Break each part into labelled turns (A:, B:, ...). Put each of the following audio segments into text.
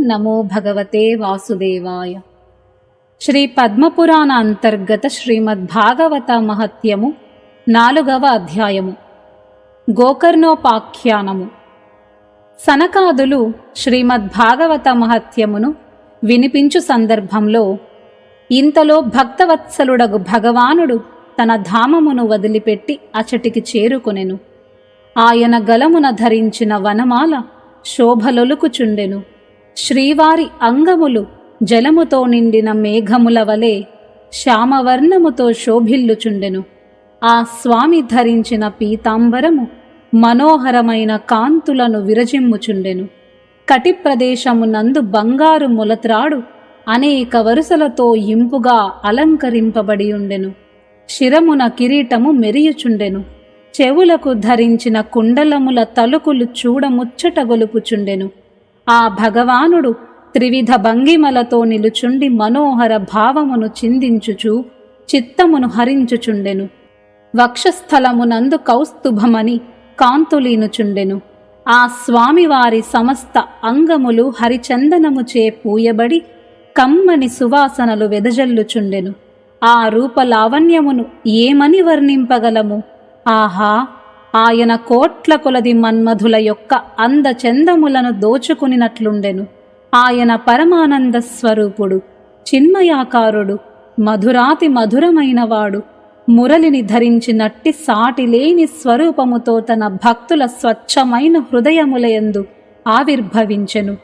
A: నమో భగవతే వాసుదేవాయ. శ్రీ పద్మపురాణ అంతర్గత శ్రీమద్భాగవత మహత్యము 4వ అధ్యాయము. గోకర్ణోపాఖ్యానము. సనకాదులు శ్రీమద్భాగవత మహత్యమును వినిపించు సందర్భంలో ఇంతలో భక్తవత్సలుడగు భగవానుడు తన ధామమును వదిలిపెట్టి అచటికి చేరుకొనెను. ఆయన గలమున ధరించిన వనమాల శోభలొలుకుచుండెను. శ్రీవారి అంగములు జలముతో నిండిన మేఘముల వలె శ్యామవర్ణముతో శోభిల్లుచుండెను. ఆ స్వామి ధరించిన పీతాంబరము మనోహరమైన కాంతులను విరజిమ్ముచుండెను. కటి ప్రదేశమునందు బంగారు ములత్రాడు అనేక వరుసలతో ఇంపుగా అలంకరింపబడి ఉండెను. శిరమున కిరీటము మెరియుచుండెను. చెవులకు ధరించిన కుండలముల తలుకులు చూడముచ్చటగొలుపుచుండెను. ఆ భగవానుడు త్రివిధ భంగిమలతో నిలుచుండి మనోహర భావమును చిందించుచు చిత్తమును హరించుచుండెను. వక్షస్థలమునందు కౌస్తుభమని కాంతులీనుచుండెను. ఆ స్వామివారి సమస్త అంగములు హరిచందనముచే పూయబడి కమ్మని సువాసనలు వెదజల్లుచుండెను. ఆ రూపలావణ్యమును ఏమని వర్ణింపగలము? ఆహా! ఆయన కోట్ల కొలది మన్మధుల యొక్క అందచందములను దోచుకునినట్లుండెను. ఆయన పరమానంద స్వరూపుడు, చిన్మయాకారుడు, మధురాతి మధురమైనవాడు. మురళిని ధరించినట్టి సాటిలేని స్వరూపముతో తన భక్తుల స్వచ్ఛమైన హృదయములయందు ఆవిర్భవించెను.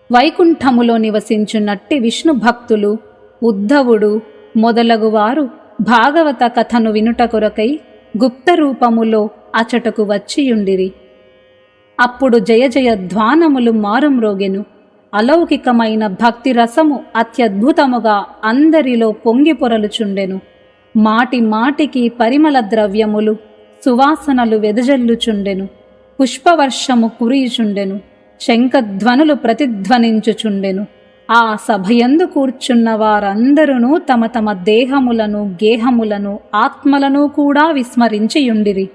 A: వైకుంఠములో నివసించున్నట్టి విష్ణు భక్తులు, ఉద్ధవుడు మొదలగువారు భాగవత కథను వినుట కొరకై గుప్త రూపములో అచటకు వచ్చియుండిరి. అప్పుడు జయ జయ ధ్వానములు మారుమ్రోగెను. అలౌకికమైన భక్తి రసము అత్యద్భుతముగా అందరిలో పొంగి పొరలుచుండెను. మాటి మాటికి పరిమళ ద్రవ్యములు సువాసనలు వెదజల్లుచుండెను. పుష్పవర్షము కురియుచుండెను. శంఖధ్వనులు ప్రతిధ్వనించుచుండెను. ఆ సభయందు కూర్చున్న వారందరూ తమ తమ దేహములను గేహములను ఆత్మలను కూడా విస్మరించియుండిరి.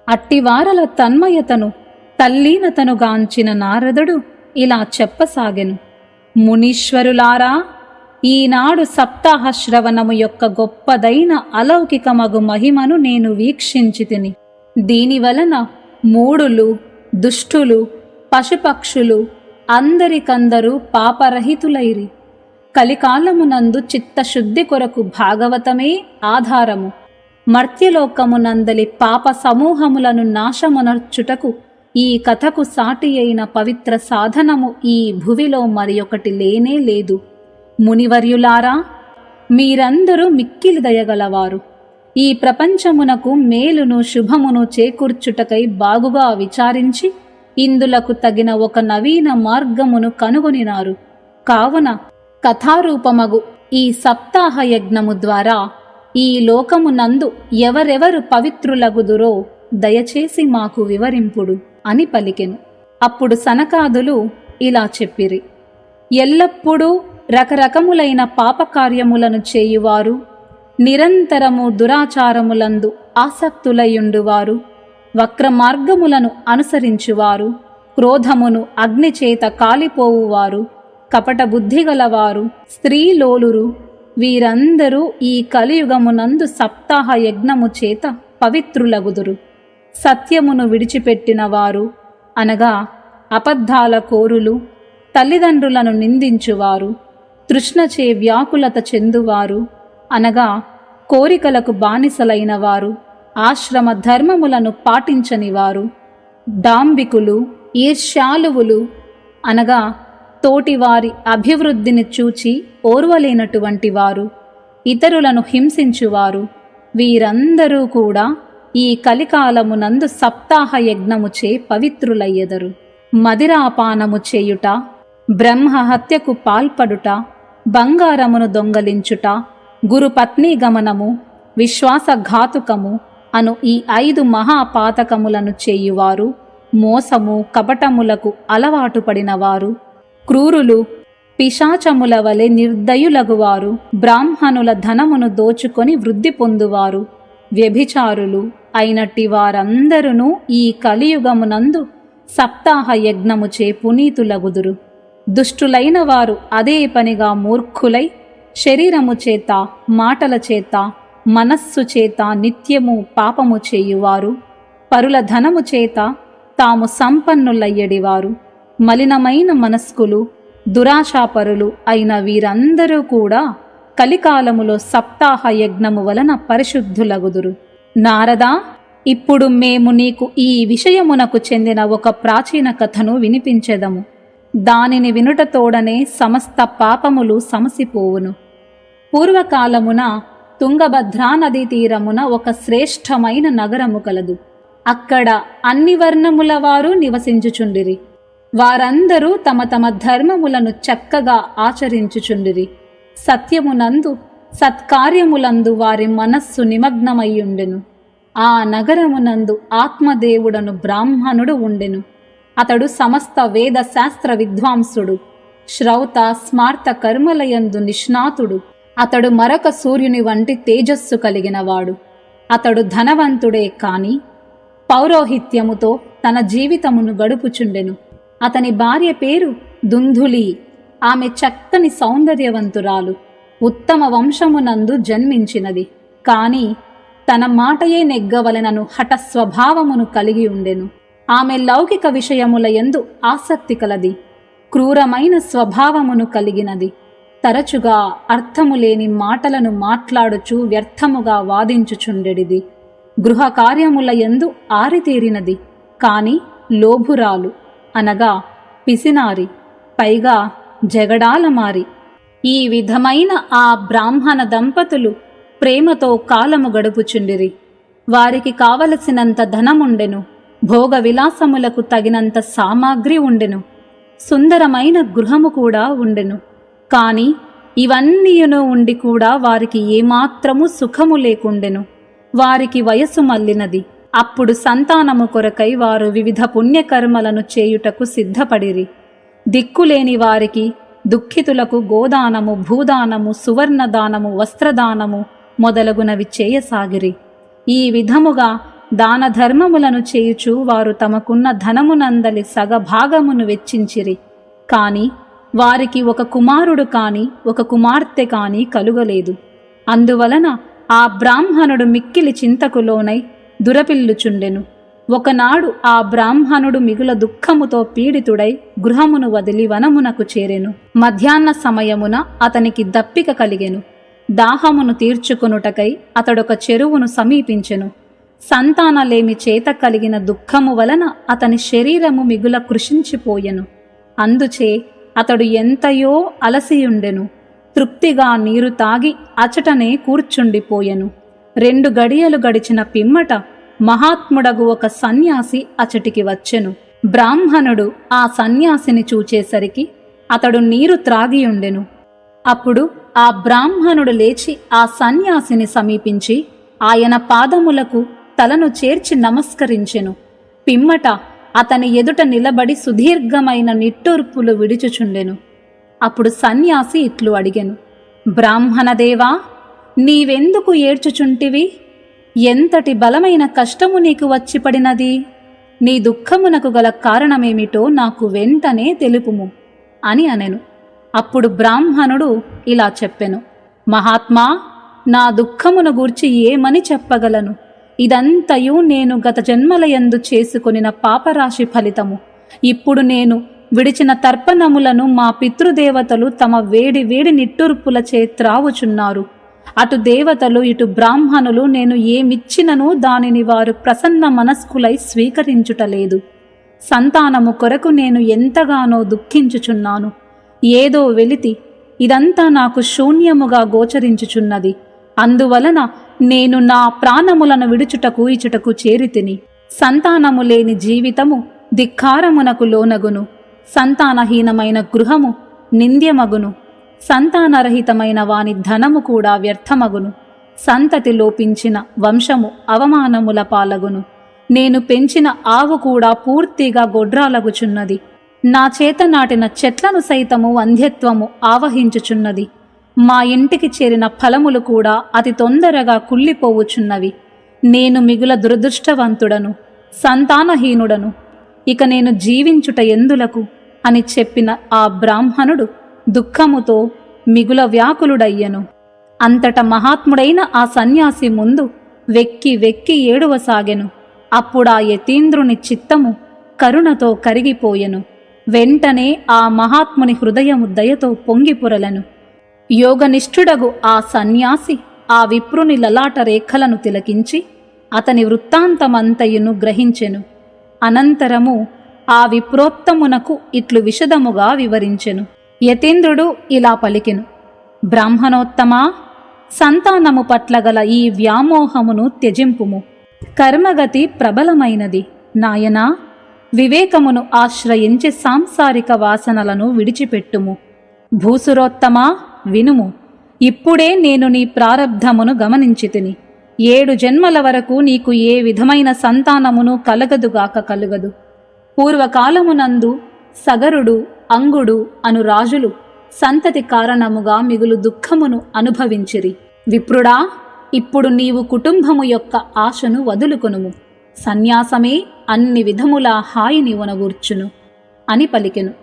A: అట్టివారల తన్మయతను తల్లీనతనుగాంచిన నారదుడు ఇలా చెప్పసాగెను. మునీశ్వరులారా, ఈనాడు సప్తాహ శ్రవణము యొక్క గొప్పదైన అలౌకికమగు మహిమను నేను వీక్షించితిని. దీనివలన మూఢులు, దుష్టులు, పశుపక్షులు అందరికందరూ పాపరహితులైరి. కలికాలమునందు చిత్తశుద్ధి కొరకు భాగవతమే ఆధారము. మర్త్యలోకమునందలి పాప సమూహములను నాశమునర్చుటకు ఈ కథకు సాటి అయిన పవిత్ర సాధనము ఈ భువిలో మరియొకటి లేనే లేదు. మునివర్యులారా, మీరందరూ మిక్కిలి దయగలవారు. ఈ ప్రపంచమునకు మేలును శుభమును చేకూర్చుటకై బాగుగా విచారించి ఇందులకు తగిన ఒక నవీన మార్గమును కనుగొనినారు. కావున కథారూపమగు ఈ సప్తాహ యజ్ఞము ద్వారా ఈ లోకమునందు ఎవరెవరు పవిత్రులగుదురో దయచేసి మాకు వివరింపుడు అని పలికెను. అప్పుడు సనకాదులు ఇలా చెప్పిరి. ఎల్లప్పుడూ రకరకములైన పాపకార్యములను చేయువారు, నిరంతరము దురాచారములందు ఆసక్తులయుండువారు, వక్రమార్గములను అనుసరించువారు, క్రోధమును అగ్నిచేత కాలిపోవువారు, కపట బుద్ధిగలవారు, స్త్రీలోలురు, వీరందరూ ఈ కలియుగమునందు సప్తాహ యజ్ఞము చేత పవిత్రులగుదురు. సత్యమును విడిచిపెట్టిన వారు అనగా అబద్ధాల కోరులు, తల్లిదండ్రులను నిందించువారు, తృష్ణచే వ్యాకులత చెందువారు అనగా కోరికలకు బానిసలైన వారు, ఆశ్రమ ధర్మములను పాటించనివారు, డాంబికులు, ఈర్ష్యాలువులు అనగా తోటివారి అభివృద్ధిని చూచి ఓర్వలేనటువంటి వారు, ఇతరులను హింసించువారు, వీరందరూ కూడా ఈ కలికాలమునందు సప్తాహ యజ్ఞముచే పవిత్రులయ్యెదరు. మదిరాపానము చేయుట, బ్రహ్మహత్యకు పాల్పడుట, బంగారమును దొంగలించుట, గురుపత్ని గమనము, విశ్వాసఘాతుకము అను ఈ 5 మహాపాతకములను చేయువారు, మోసము కపటములకు అలవాటు పడినవారు, క్రూరులు, పిశాచముల వలె నిర్దయులగువారు, బ్రాహ్మణుల ధనమును దోచుకొని వృద్ధి పొందువారు, వ్యభిచారులు అయినట్టి వారందరూ ఈ కలియుగమునందు సప్తాహ యజ్ఞముచే పునీతులగుదురు. దుష్టులైన వారు అదే పనిగా మూర్ఖులై శరీరము చేత, మాటల చేత, మనస్సు చేత నిత్యము పాపము చేయువారు, పరుల ధనము చేత తాము సంపన్నులయ్యడివారు, మలినమైన మనస్కులు, దురాశాపరులు అయిన వీరందరూ కూడా కలికాలములో సప్తాహ యజ్ఞము వలన పరిశుద్ధులగుదురు. నారదా, ఇప్పుడు మేము నీకు ఈ విషయమునకు చెందిన ఒక ప్రాచీన కథను వినిపించెదము. దానిని వినుటతోడనే సమస్త పాపములు సమసిపోవును. పూర్వకాలమున తుంగభద్రా నదీ తీరమున ఒక శ్రేష్టమైన నగరము కలదు. అక్కడ అన్ని వర్ణముల వారు నివసించుచుండిరి. వారందరూ తమ తమ ధర్మములను చక్కగా ఆచరించుచుండిరి. సత్యమునందు, సత్కార్యములందు వారి మనస్సు నిమగ్నమయ్యుండెను. ఆ నగరమునందు ఆత్మదేవుడను బ్రాహ్మణుడు ఉండెను. అతడు సమస్త వేద శాస్త్ర విద్వాంసుడు, శ్రౌత స్మార్త కర్మలయందు నిష్ణాతుడు. అతడు మరొక సూర్యుని వంటి తేజస్సు కలిగినవాడు. అతడు ధనవంతుడే కాని పౌరోహిత్యముతో తన జీవితమును గడుపుచుండెను. అతని భార్య పేరు దుందులి. ఆమె చక్కని సౌందర్యవంతురాలు, ఉత్తమ వంశమునందు జన్మించినది. కాని తన మాటయే నెగ్గవలెనను హఠ స్వభావమును కలిగి ఉండెను. ఆమె లౌకిక విషయముల యందు ఆసక్తి కలది, క్రూరమైన స్వభావమును కలిగినది. తరచుగా అర్థములేని మాటలను మాట్లాడుచు వ్యర్థముగా వాదించుచుండెడిది. గృహ కార్యముల యందు ఆరితేరినది, కాని లోభురాలు, అనగా పిసినారి, పైగా జగడాలమారి. ఈ విధమైన ఆ బ్రాహ్మణ దంపతులు ప్రేమతో కాలము గడుపుచుండిరి. వారికి కావలసినంత ధనముండెను, భోగ విలాసములకు తగినంత సామాగ్రి ఉండెను, సుందరమైన గృహము కూడా ఉండెను. కాని ఇవన్నీయును ఉండి కూడా వారికి ఏమాత్రము సుఖము లేకుండెను. వారికి వయసు మల్లినది. అప్పుడు సంతానము కొరకై వారు వివిధ పుణ్యకర్మలను చేయుటకు సిద్ధపడిరి. దిక్కులేని వారికి, దుఃఖితులకు గోదానము, భూదానము, సువర్ణదానము, వస్త్రదానము మొదలగునవి చేయసాగిరి. ఈ విధముగా దాన ధర్మములను చేయుచు వారు తమకున్న ధనమునందలి సగభాగమును వెచ్చించిరి. కాని వారికి ఒక కుమారుడు కాని ఒక కుమార్తె కాని కలుగలేదు. అందువలన ఆ బ్రాహ్మణుడు మిక్కిలి చింతకు లోనై దురపిల్లుచుండెను. ఒకనాడు ఆ బ్రాహ్మణుడు మిగుల దుఃఖముతో పీడితుడై గృహమును వదిలి వనమునకు చేరెను. మధ్యాహ్న సమయమున అతనికి దప్పిక కలిగెను. దాహమును తీర్చుకొనుటకై అతడొక చెరువును సమీపించెను. సంతానలేమి చేత కలిగిన దుఃఖము వలన అతని శరీరము మిగుల కృషించిపోయెను. అందుచే అతడు ఎంతయో అలసియుండెను. తృప్తిగా నీరు తాగి అచటనే కూర్చుండిపోయెను. 2 గడియలు గడిచిన పిమ్మట మహాత్ముడగు ఒక సన్యాసి అచటికి వచ్చెను. బ్రాహ్మణుడు ఆ సన్యాసిని చూచేసరికి అతడు నీరు త్రాగియుండెను. అప్పుడు ఆ బ్రాహ్మణుడు లేచి ఆ సన్యాసిని సమీపించి ఆయన పాదములకు తలను చేర్చి నమస్కరించెను. పిమ్మట అతని ఎదుట నిలబడి సుదీర్ఘమైన నిట్టూర్పులు విడుచుచుండెను. అప్పుడు సన్యాసి ఇట్లు అడిగెను, బ్రాహ్మణదేవా, నీవెందుకు ఏడ్చుచుంటివి? ఎంతటి బలమైన కష్టము నీకు వచ్చి పడినది? నీ దుఃఖమునకు గల కారణమేమిటో నాకు వెంటనే తెలుపుము అని అనెను. అప్పుడు బ్రాహ్మణుడు ఇలా చెప్పెను, మహాత్మా, నా దుఃఖమును గూర్చి ఏమని చెప్పగలను? ఇదంతయు నేను గత జన్మలయందు చేసుకొనిన పాపరాశి ఫలితము. ఇప్పుడు నేను విడిచిన తర్పణములను మా పితృదేవతలు తమ వేడి వేడి నిట్టూర్పులచే త్రావుచున్నారు. అటు దేవతలు ఇటు బ్రాహ్మణులు నేను ఏమిచ్చినను దానిని వారు ప్రసన్న మనస్కులై స్వీకరించుటలేదు. సంతానము కొరకు నేను ఎంతగానో దుఃఖించుచున్నాను. ఏదో వెలితి ఇదంతా నాకు శూన్యముగా గోచరించుచున్నది. అందువలన నేను నా ప్రాణములను విడుచుటకు ఇచుటకు చేరితిని. సంతానము లేని జీవితము ధిక్కారమునకు లోనగును. సంతానహీనమైన గృహము నింద్యమగును. సంతానరహితమైన వాని ధనము కూడా వ్యర్థమగును. సంతతి లోపించిన వంశము అవమానముల పాలగును. నేను పెంచిన ఆవు కూడా పూర్తిగా గొడ్రాలగుచున్నది. నా చేత నాటిన చెట్లను సైతము వంధ్యత్వము ఆవహించుచున్నది. మా ఇంటికి చేరిన ఫలములు కూడా అతి తొందరగా కుళ్ళిపోవుచున్నవి. నేను మిగుల దురదృష్టవంతుడను, సంతానహీనుడను. ఇక నేను జీవించుట ఎందులకు? అని చెప్పిన ఆ బ్రాహ్మణుడు దుఃఖముతో మిగుల వ్యాకులుడయ్యను. అంతట మహాత్ముడైన ఆ సన్యాసి ముందు వెక్కి వెక్కి ఏడువసాగెను. అప్పుడా యతీంద్రుని చిత్తము కరుణతో కరిగిపోయెను. వెంటనే ఆ మహాత్ముని హృదయము దయతో పొంగిపొరలను. యోగనిష్ఠుడగు ఆ సన్యాసి ఆ విప్రుని లలాట రేఖలను తిలకించి అతని వృత్తాంతమంతయును గ్రహించెను. అనంతరము ఆ విప్రోత్తమునకు ఇట్లు విశదముగా వివరించెను. యతీంద్రుడు ఇలా పలికెను: బ్రాహ్మణోత్తమా, సంతానము పట్ల గల ఈ వ్యామోహమును త్యజింపుము. కర్మగతి ప్రబలమైనది. నాయనా, వివేకమును ఆశ్రయించి సాంసారిక వాసనలను విడిచిపెట్టుము. భూసురోత్తమా, వినుము. ఇప్పుడే నేను నీ ప్రారబ్ధమును గమనించితిని. 7 జన్మల వరకు నీకు ఏ విధమైన సంతానమును కలగదుగాక కలుగదు. పూర్వకాలమునందు సగరుడు, అంగుడు అను రాజులు సంతతి కారణముగా మిగులు దుఃఖమును అనుభవించిరి. విప్రుడా, ఇప్పుడు నీవు కుటుంబము యొక్క ఆశను వదులుకొనుము. సన్యాసమే అన్ని విధములా హాయిని ఒనగూర్చును అని పలికెను.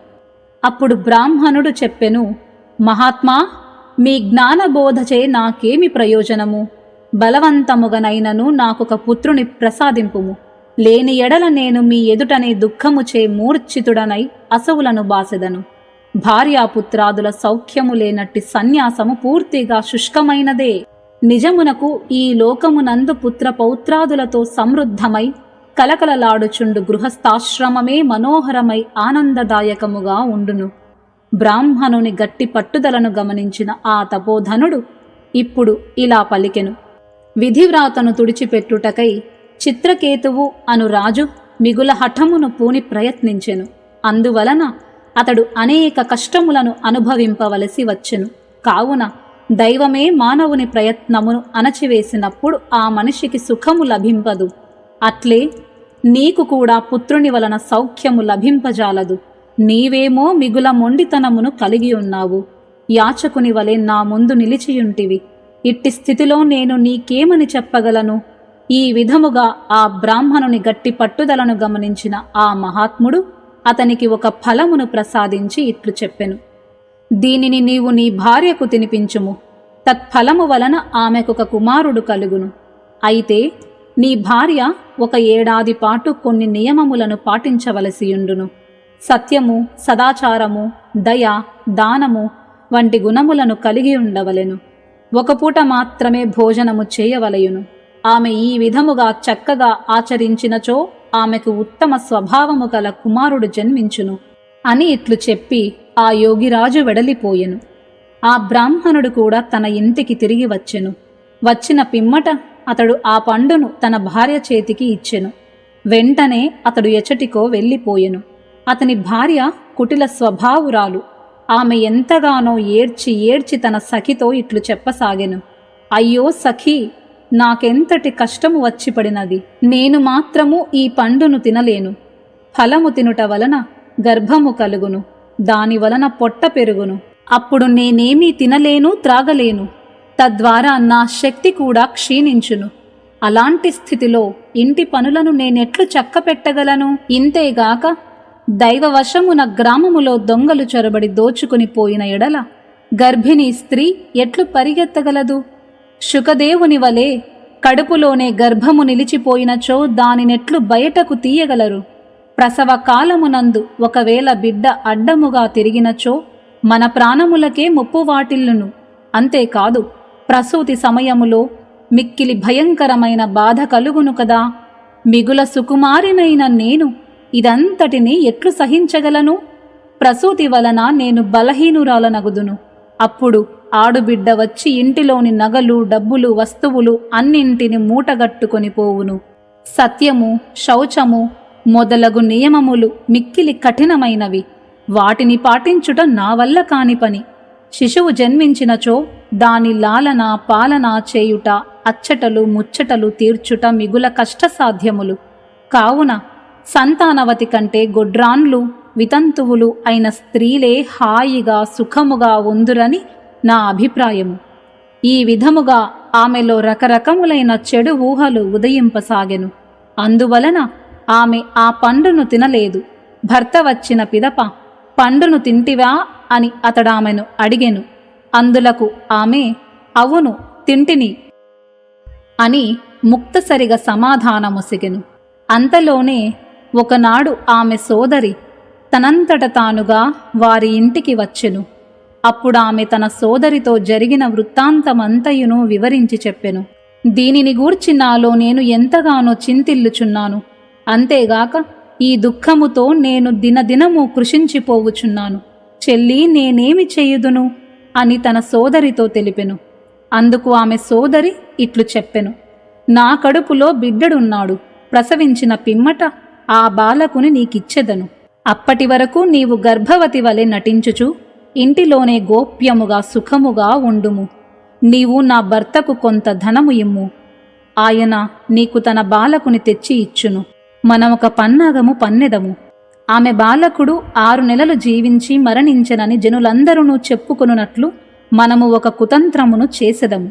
A: అప్పుడు బ్రాహ్మణుడు చెప్పెను: మహాత్మా, మీ జ్ఞానబోధచే నాకేమి ప్రయోజనము? బలవంతముగనైనను నాకొక పుత్రుని ప్రసాదింపుము. లేని ఎడల నేను మీ ఎదుటనే దుఃఖముచే మూర్ఛితుడనై అసవులను బాసెదను. భార్యాపుత్రాదుల సౌఖ్యము లేనట్టి సన్యాసము పూర్తిగా శుష్కమైనదే. నిజమునకు ఈ లోకమునందు పుత్ర పౌత్రాదులతో సమృద్ధమై కలకలలాడుచుండు గృహస్థాశ్రమమే మనోహరమై ఆనందదాయకముగా ఉండును. బ్రాహ్మణుని గట్టి పట్టుదలను గమనించిన ఆ తపోధనుడు ఇప్పుడు ఇలా పలికెను: విధివ్రాతను తుడిచిపెట్టుటకై చిత్రకేతువు అను రాజు మిగుల హఠమును పూని ప్రయత్నించెను. అందువలన అతడు అనేక కష్టములను అనుభవింపవలసి వచ్చెను. కావున దైవమే మానవుని ప్రయత్నమును అణచివేసినప్పుడు ఆ మనిషికి సుఖము లభింపదు. అట్లే నీకు కూడా పుత్రుని వలన సౌఖ్యము లభింపజాలదు. నీవేమో మిగుల మొండితనమును కలిగి ఉన్నావు. యాచకుని వలె నా ముందు నిలిచియుంటివి. ఇట్టి స్థితిలో నేను నీకేమని చెప్పగలను? ఈ విధముగా ఆ బ్రాహ్మణుని గట్టి పట్టుదలను గమనించిన ఆ మహాత్ముడు అతనికి ఒక ఫలమును ప్రసాదించి ఇట్లు చెప్పెను: దీనిని నీవు నీ భార్యకు తినిపించుము. తత్ఫలము వలన ఆమెకొక కుమారుడు కలుగును. అయితే నీ భార్య 1 ఏడాది పాటు కొన్ని నియమములను పాటించవలసియుండును. సత్యము, సదాచారము, దయ, దానము వంటి గుణములను కలిగి ఉండవలెను. 1 పూట మాత్రమే భోజనము చేయవలయును. ఆమె ఈ విధముగా చక్కగా ఆచరించినచో ఆమెకు ఉత్తమ స్వభావము గల కుమారుడు జన్మించును అని ఇట్లు చెప్పి ఆ యోగిరాజు వెడలిపోయెను. ఆ బ్రాహ్మణుడు కూడా తన ఇంటికి తిరిగి వచ్చెను. వచ్చిన పిమ్మట అతడు ఆ పండును తన భార్య చేతికి ఇచ్చెను. వెంటనే అతడు ఎచటికో వెళ్ళిపోయెను. అతని భార్య కుటిల స్వభావురాలు. ఆమె ఎంతగానో ఏడ్చి ఏడ్చి తన సఖితో ఇట్లు చెప్పసాగెను: అయ్యో సఖీ, నాకెంతటి కష్టము వచ్చి పడినది. నేను మాత్రము ఈ పండును తినలేను. ఫలము తినుట వలన గర్భము కలుగును. దానివలన పొట్ట పెరుగును. అప్పుడు నేనేమీ తినలేను, త్రాగలేను. తద్వారా నా శక్తి కూడా క్షీణించును. అలాంటి స్థితిలో ఇంటి పనులను నేనెట్లు చక్కపెట్టగలను? ఇంతేగాక దైవవశమున గ్రామములో దొంగలు చొరబడి దోచుకుని పోయిన ఎడల గర్భిణీ స్త్రీ ఎట్లు పరిగెత్తగలదు? శుకదేవుని వలె కడుపులోనే గర్భము నిలిచిపోయినచో దానినెట్లు బయటకు తీయగలరు? ప్రసవ కాలమునందు ఒకవేళ బిడ్డ అడ్డముగా తిరిగినచో మన ప్రాణములకే ముప్పు వాటిల్లును. అంతేకాదు, ప్రసూతి సమయములో మిక్కిలి భయంకరమైన బాధ కలుగును కదా. మిగుల సుకుమారినైన నేను ఇదంతటిని ఎట్లు సహించగలను? ప్రసూతి వలన నేను బలహీనురాలనగుదును. అప్పుడు ఆడుబిడ్డ వచ్చి ఇంటిలోని నగలు, డబ్బులు, వస్తువులు అన్నింటిని మూటగట్టుకొని పోవును. సత్యము, శౌచము మొదలగు నియమములు మిక్కిలి కఠినమైనవి. వాటిని పాటించుట నా వల్ల కాని పని. శిశువు జన్మించినచో దాని లాలన పాలన చేయుట, అచ్చటలు ముచ్చటలు తీర్చుట మిగుల కష్టసాధ్యములు. కావున సంతానవతి కంటే గొడ్రాన్లు, వితంతువులు అయిన స్త్రీలే హాయిగా సుఖముగా ఉందురని నా అభిప్రాయము. ఈ విధముగా ఆమెలో రకరకములైన చెడు ఊహలు ఉదయింపసాగెను. అందువలన ఆమె ఆ పండును తినలేదు. భర్త వచ్చిన పిదప పండును తింటివా అని అతడామెను అడిగెను. అందులకు ఆమె, అవును తింటిని అని ముక్తసరిగా సమాధానముసిగెను. అంతలోనే ఒకనాడు ఆమె సోదరి తనంతట తానుగా వారి ఇంటికి వచ్చెను. అప్పుడామె తన సోదరితో జరిగిన వృత్తాంతమంతయును వివరించి చెప్పెను. దీనిని గూర్చి నాలో నేను ఎంతగానో చింతిల్లుచున్నాను. అంతేగాక ఈ దుఃఖముతో నేను దినదినము కృషించిపోవుచున్నాను. చెల్లి, నేనేమి చెయ్యుదును అని తన సోదరితో తెలిపెను. అందుకు ఆమె సోదరి ఇట్లు చెప్పెను, నా కడుపులో బిడ్డడున్నాడు. ప్రసవించిన పిమ్మట ఆ బాలకుని నీకిచ్చెదను. అప్పటి వరకు నీవు గర్భవతి వలె నటించుచు ఇంటిలోనే గోప్యముగా సుఖముగా ఉండుము. నీవు నా భర్తకు కొంత ధనము ఇమ్ము. ఆయన నీకు తన బాలకుని తెచ్చి ఇచ్చును. మనమొక పన్నాగము పన్నెదము. ఆమె బాలకుడు 6 నెలలు జీవించి మరణించెనని జనులందరూ చెప్పుకొనున్నట్లు మనము ఒక కుతంత్రమును చేసెదము.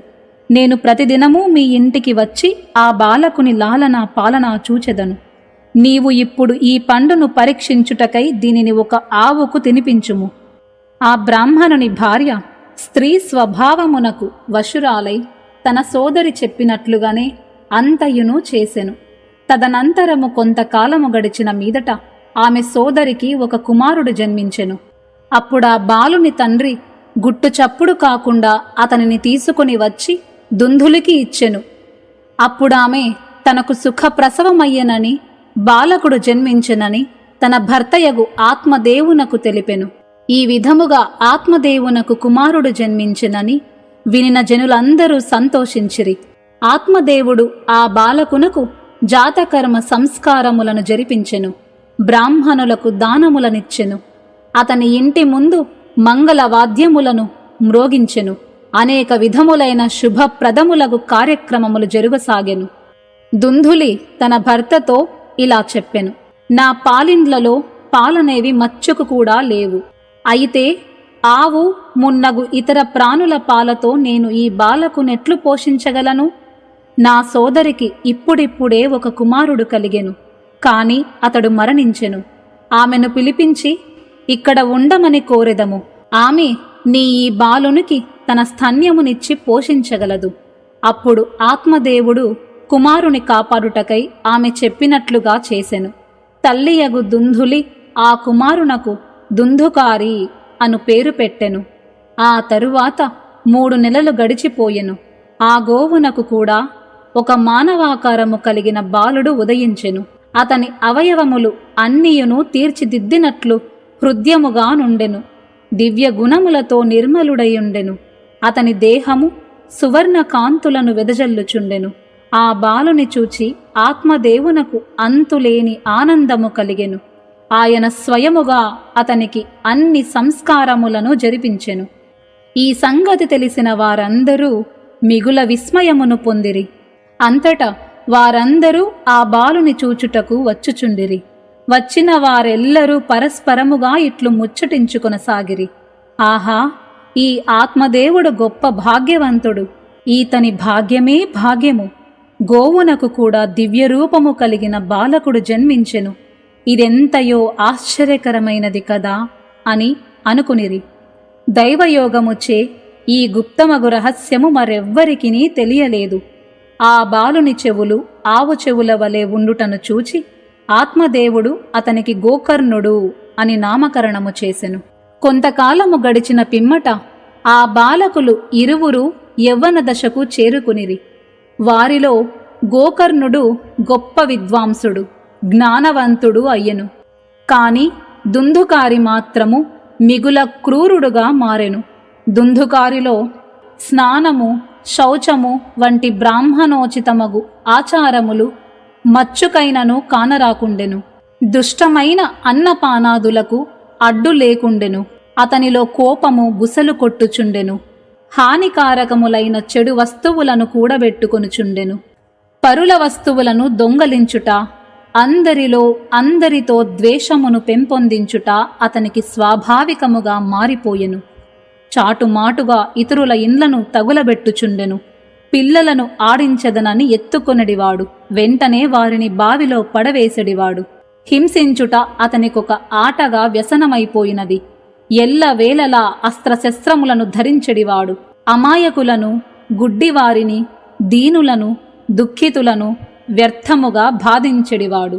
A: నేను ప్రతిదినము మీ ఇంటికి వచ్చి ఆ బాలకుని లాలన పాలన చూచెదను. నీవు ఇప్పుడు ఈ పండును పరీక్షించుటకై దీనిని ఒక ఆవుకు తినిపించుము. ఆ బ్రాహ్మణుని భార్య స్త్రీ స్వభావమునకు వశురాలై తన సోదరి చెప్పినట్లుగానే అంతయును చేసెను. తదనంతరము కొంతకాలము గడిచిన మీదట ఆమె సోదరికి ఒక కుమారుడు జన్మించెను. అప్పుడా బాలుని తండ్రి గుట్టు చప్పుడు కాకుండా అతనిని తీసుకుని వచ్చి దుందులికి ఇచ్చెను. అప్పుడామె తనకు సుఖప్రసవమయ్యనని బాలకుడు జన్మించెనని తన భర్తయగు ఆత్మదేవునకు తెలిపెను. ఈ విధముగా ఆత్మదేవునకు కుమారుడు జన్మించెనని వినిన జనులందరూ సంతోషించిరి. ఆత్మదేవుడు ఆ బాలకునకు జాతకర్మ సంస్కారములను జరిపించెను. బ్రాహ్మణులకు దానములనిచ్చెను. అతని ఇంటి ముందు మంగళవాద్యములను మ్రోగించెను. అనేక విధములైన శుభప్రదములగు కార్యక్రమములు జరుగసాగెను. దుందులి తన భర్తతో ఇలా చెప్పెను, నా పాలిండ్లలో పాలనేవి మచ్చుకు కూడా లేవు. అయితే ఆవు మున్నగు ఇతర ప్రాణుల పాలతో నేను ఈ బాలకునెట్లు పోషించగలను? నా సోదరికి ఇప్పుడిప్పుడే ఒక కుమారుడు కలిగెను. కాని అతడు మరణించెను. ఆమెను పిలిపించి ఇక్కడ ఉండమని కోరెదము. ఆమె నీ ఈ బాలునికి తన స్తన్యమునిచ్చి పోషించగలదు. అప్పుడు ఆత్మదేవుడు కుమారుని కాపాడుటకై ఆమె చెప్పినట్లుగా చేసెను. తల్లియగు దుందులి ఆ కుమారునకు దుందుకారి అను పేరు పెట్టెను. ఆ తరువాత 3 నెలలు గడిచిపోయెను. ఆ గోవునకు కూడా ఒక మానవాకారము కలిగిన బాలుడు ఉదయించెను. అతని అవయవములు అన్నియును తీర్చిదిద్దినట్లు హృద్యముగా నుండెను. దివ్య గుణములతో నిర్మలుడయుండెను. అతని దేహము సువర్ణ కాంతులను వెదజల్లుచుండెను. ఆ బాలుని చూచి ఆత్మదేవునకు అంతులేని ఆనందము కలిగెను. ఆయన స్వయముగా అతనికి అన్ని సంస్కారములను జరిపించెను. ఈ సంగతి తెలిసిన వారందరూ మిగుల విస్మయమును పొందిరి. అంతటా వారందరూ ఆ బాలుని చూచుటకు వచ్చుచుండిరి. వచ్చిన వారెల్లరూ పరస్పరముగా ఇట్లు ముచ్చటించుకొనసాగిరి, ఆహా, ఈ ఆత్మదేవుడు గొప్ప భాగ్యవంతుడు. ఈతని భాగ్యమే భాగ్యము. గోవునకు కూడా దివ్యరూపము కలిగిన బాలకుడు జన్మించెను. ఇదెంతయో ఆశ్చర్యకరమైనది కదా అని అనుకునిరి. దైవయోగముచే ఈ గుప్తమగు రహస్యము మరెవ్వరికినీ తెలియలేదు. ఆ బాలుని చెవులు ఆవు చెవుల వలె ఉండుటను చూచి ఆత్మదేవుడు అతనికి గోకర్ణుడు అని నామకరణము చేసెను. కొంతకాలము గడిచిన పిమ్మట ఆ బాలకులు ఇరువురు యవ్వన దశకు చేరుకునిరి. వారిలో గోకర్ణుడు గొప్ప విద్వాంసుడు, జ్ఞానవంతుడు అయ్యెను. కాని దుందుకారి మాత్రము మిగుల క్రూరుడుగా మారెను. దుందుకారిలో స్నానము, శౌచము వంటి బ్రాహ్మణోచితమగు ఆచారములు మచ్చుకైనను కానరాకుండెను. దుష్టమైన అన్నపానాదులకు అడ్డు లేకుండెను. అతనిలో కోపము బుసలు కొట్టుచుండెను. హానికారకములైన చెడు వస్తువులను కూడబెట్టుకొనుచుండెను. పరుల వస్తువులను దొంగలించుట, అందరితో ద్వేషమును పెంపొందించుట అతనికి స్వాభావికముగా మారిపోయెను. చాటుమాటుగా ఇతరుల ఇండ్లను తగులబెట్టుచుండెను. పిల్లలను ఆడించదనని ఎత్తుకొనడివాడు. వెంటనే వారిని బావిలో పడవేసడివాడు. హింసించుట అతనికొక ఆటగా వ్యసనమైపోయినది. ఎల్లవేళలా అస్త్రశస్త్రములను ధరించెడివాడు. అమాయకులను, గుడ్డివారిని, దీనులను, దుఃఖితులను వ్యర్థముగా బాధించెడివాడు.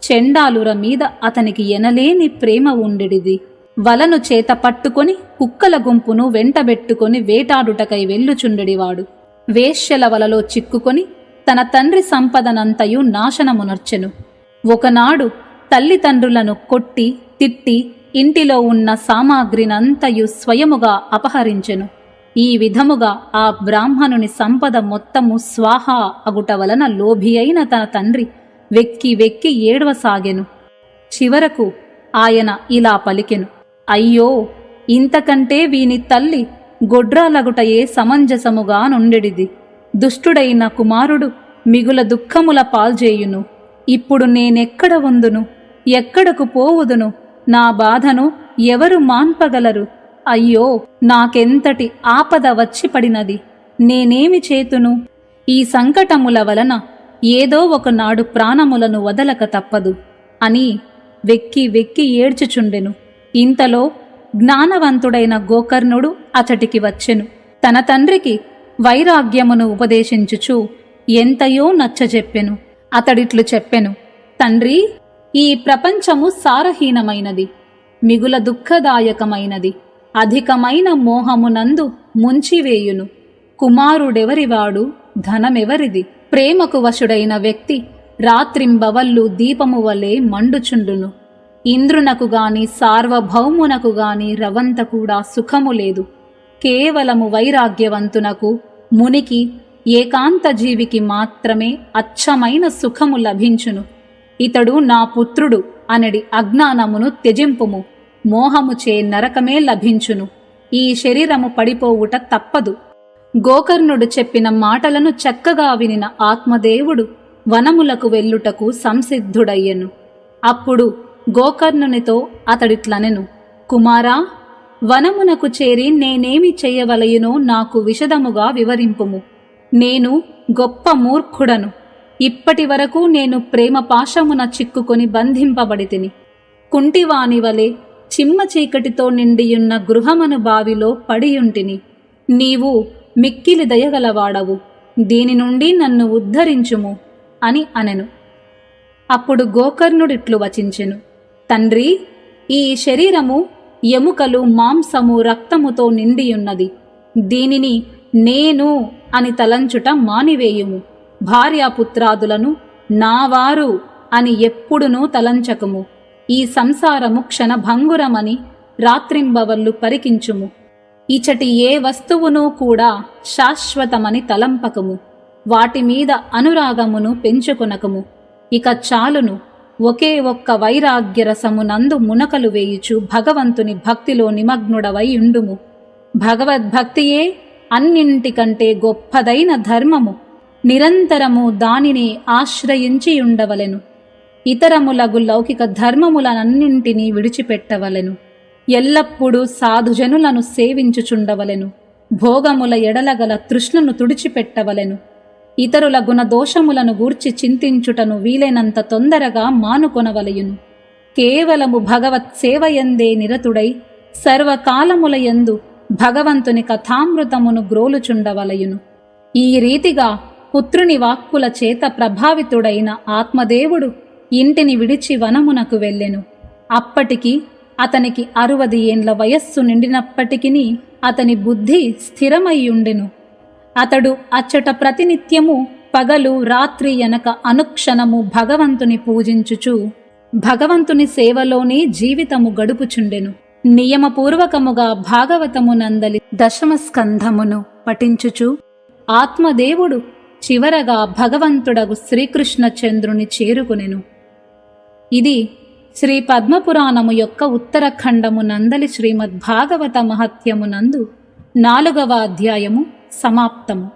A: చెండాలుర మీద అతనికి ఎనలేని ప్రేమ ఉండెడిది. వలను చేత పట్టుకొని కుక్కల గుంపును వెంటబెట్టుకొని వేటాడుటకై వెళ్ళుచుండెడివాడు. వేశ్యల వలలో చిక్కుకొని తన తండ్రి సంపదనంతయు నాశనమునర్చెను. ఒకనాడు తల్లిదండ్రులను కొట్టి తిట్టి ఇంటిలో ఉన్న సామాగ్రినంతయు స్వయముగా అపహరించెను. ఈ విధముగా ఆ బ్రాహ్మణుని సంపద మొత్తము స్వాహా అగుట వలన లోభి అయిన తన తండ్రి వెక్కి వెక్కి ఏడవసాగెను. చివరకు ఆయన ఇలా పలికెను, అయ్యో, ఇంతకంటే వీని తల్లి గొడ్రాలగుటయే సమంజసముగా నుండెడిది. దుష్టుడైన కుమారుడు మిగుల దుఃఖముల పాల్జేయును. ఇప్పుడు నేనెక్కడ ఉందును? ఎక్కడకు పోవుదును? నా బాధను ఎవరు మాన్పగలరు? అయ్యో, నాకెంతటి ఆపద వచ్చి పడినది! నేనేమి చేతును? ఈ సంకటముల వలన ఏదో ఒకనాడు ప్రాణములను వదలక తప్పదు అని వెక్కి వెక్కి ఏడ్చుచుండెను. ఇంతలో జ్ఞానవంతుడైన గోకర్ణుడు అచటికి వచ్చెను. తన తండ్రికి వైరాగ్యమును ఉపదేశించుచు ఎంతయో నచ్చజెప్పెను. అతడిట్లు చెప్పెను, తండ్రి, ఈ ప్రపంచము సారహీనమైనది, మిగుల దుఃఖదాయకమైనది, అధికమైన మోహమునందు ముంచివేయును. కుమారుడెవరివాడు? ధనమెవరిది? ప్రేమకు వశుడైన వ్యక్తి రాత్రింబవళ్ళు దీపము వలె మండుచుండును. ఇంద్రునకు గాని సార్వభౌమునకు గాని రవంత కూడా సుఖము లేదు. కేవలము వైరాగ్యవంతునకు, మునికి, ఏకాంత జీవికి మాత్రమే అచ్చమైన సుఖము లభించును. ఇతడు నా పుత్రుడు అనడి అజ్ఞానమును త్యజింపుము. మోహముచే నరకమే లభించును. ఈ శరీరము పడిపోవుట తప్పదు. గోకర్ణుడు చెప్పిన మాటలను చక్కగా వినిన ఆత్మదేవుడు వనములకు వెళ్ళుటకు సంసిద్ధుడయ్యెను. అప్పుడు గోకర్ణునితో అతడిట్లనెను, కుమారా, వనమునకు చేరి నేనేమి చెయ్యవలయునో నాకు విశదముగా వివరింపుము. నేను గొప్ప మూర్ఖుడను. ఇప్పటి వరకు నేను ప్రేమ పాశమున చిక్కుకొని బంధింపబడితిని. కుంటివాని వలె చిమ్మ చీకటితో నిండియున్న గృహమను బావిలో పడియుంటిని. నీవు మిక్కిలి దయగలవాడవు, దీని నుండి నన్ను ఉద్ధరించుము అని అనెను. అప్పుడు గోకర్ణుడిట్లు వచించెను, తండ్రి, ఈ శరీరము ఎముకలు, మాంసము, రక్తముతో నిండియున్నది. దీనిని నేను అని తలంచుట మానివేయుము. భార్యాపుత్రాదులను నావారు అని ఎప్పుడునూ తలంచకము. ఈ సంసారము క్షణభంగురమని రాత్రింబవళ్ళు పరికించుము. ఇచటి ఏ వస్తువునూ కూడా శాశ్వతమని తలంపకము. వాటిమీద అనురాగమును పెంచుకొనకము. ఇక చాలును. ఒకే ఒక్క వైరాగ్యరసమునందు మునకలు వేయుచు భగవంతుని భక్తిలో నిమగ్నుడవై ఉండుము. భగవద్భక్తియే అన్నింటికంటే గొప్పదైన ధర్మము. నిరంతరము దానిని ఆశ్రయించి ఉండవలెను. ఇతరములగు లౌకిక ధర్మములనన్నింటినీ విడిచిపెట్టవలెను. ఎల్లప్పుడూ సాధుజనులను సేవించుచుండవలెను. భోగముల ఎడలగల తృష్ణను తుడిచిపెట్టవలెను. ఇతరుల గుణదోషములను గూర్చి చింతించుటను వీలైనంత తొందరగా మానుకొనవలయును. కేవలము భగవత్ సేవయందే నిరతుడై సర్వకాలములయందు భగవంతుని కథామృతమును గ్రోలుచుండవలయును. ఈ రీతిగా పుత్రుని వాక్కుల చేత ప్రభావితుడైన ఆత్మదేవుడు ఇంటిని విడిచి వనమునకు వెళ్ళెను. అప్పటికి అతనికి 60 ఏండ్ల వయస్సు నిండినప్పటికిని అతని బుద్ధి స్థిరమయ్యుండెను. అతడు అచ్చట ప్రతినిత్యము పగలు రాత్రి ఎనక అనుక్షణము భగవంతుని పూజించుచు భగవంతుని సేవలోనే జీవితము గడుపుచుండెను. నియమపూర్వకముగా భాగవతమునందలి 10వ స్కంధమును పఠించుచు ఆత్మదేవుడు చివరగా భగవంతుడగు శ్రీకృష్ణచంద్రుని చేరుకునెను. ఇది శ్రీ పద్మపురాణము యొక్క ఉత్తరఖండమునందలి శ్రీమద్భాగవత మహత్యమునందు 4వ అధ్యాయము సమాప్తము.